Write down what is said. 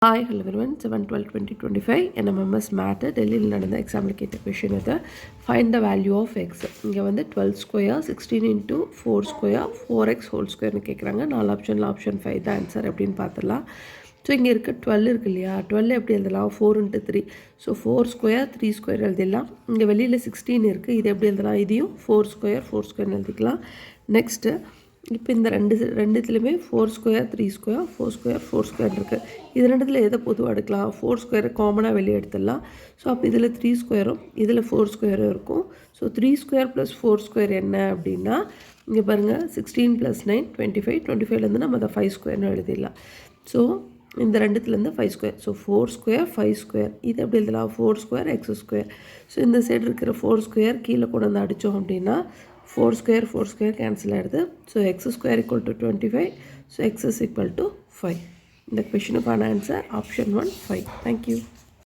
Hi hello everyone 7/12/2025 NMMS MAT டெல்லியில் நடந்த எக்ஸாமில் கேட்ட கொஷின் இது. Find the value of X. இங்கே வந்து 12 square 16 into 4 square 4x whole ஸ்கொயர்னு கேட்குறாங்க. 4 ஆப்ஷனில் ஆப்ஷன் 5 தான் ஆன்சர் அப்படின்னு பார்த்துடலாம். ஸோ இங்கே இருக்க 12 இருக்கு இல்லையா, 12 எப்படி எழுதலாம்? 4 இன்ட்டு 3. ஸோ 4 ஸ்கொயர் 3 ஸ்கொயர் எழுதிடலாம். இங்கே வெளியில் 16 இருக்குது, இது எப்படி எழுதலாம்? இதையும் 4 ஸ்கொயர் 4 ஸ்கொயர்னு எழுதிக்கலாம். நெக்ஸ்ட்டு இப்போ இந்த ரெண்டுத்துலையுமே 4 ஸ்கொயர் 3 ஸ்கொயர் 4 ஸ்கொயர் 4 ஸ்கொயர் இருக்குது. இது ரெண்டுத்தில் எதை பொதுவாக எடுக்கலாம்? 4 ஸ்கொயரை காமனாக வெளியே எடுத்துடலாம். ஸோ அப்போ இதில் 3 ஸ்கொயரும் இதில் 4 ஸ்கொயரும் இருக்கும். ஸோ 3 ஸ்கொயர் ப்ளஸ் 4 ஸ்கொயர் என்ன அப்படின்னா, இங்கே பாருங்கள் 16 + 9 25, 25லேருந்து நம்ம அதை 5 ஸ்கொயர்னு எழுதிடலாம். ஸோ இந்த ரெண்டுத்துலேருந்து 5 ஸ்கொயர். ஸோ 4 ஸ்கொயர் 5 ஸ்கொயர், இது எப்படி எழுதலாம்? 4 ஸ்கொயர் எக்ஸ் ஸ்கொயர். ஸோ இந்த சைடு இருக்கிற 4 ஸ்கொயர் கீழே கொண்டு வந்து அடித்தோம் அப்படின்னா 4 ஸ்கொயர் கேன்சல் ஆகிடுது. So X square = 25. So X = 5. இந்த கொஷினுக்கான ஆன்சர் ஆப்ஷன் 1 5. தேங்க்யூ.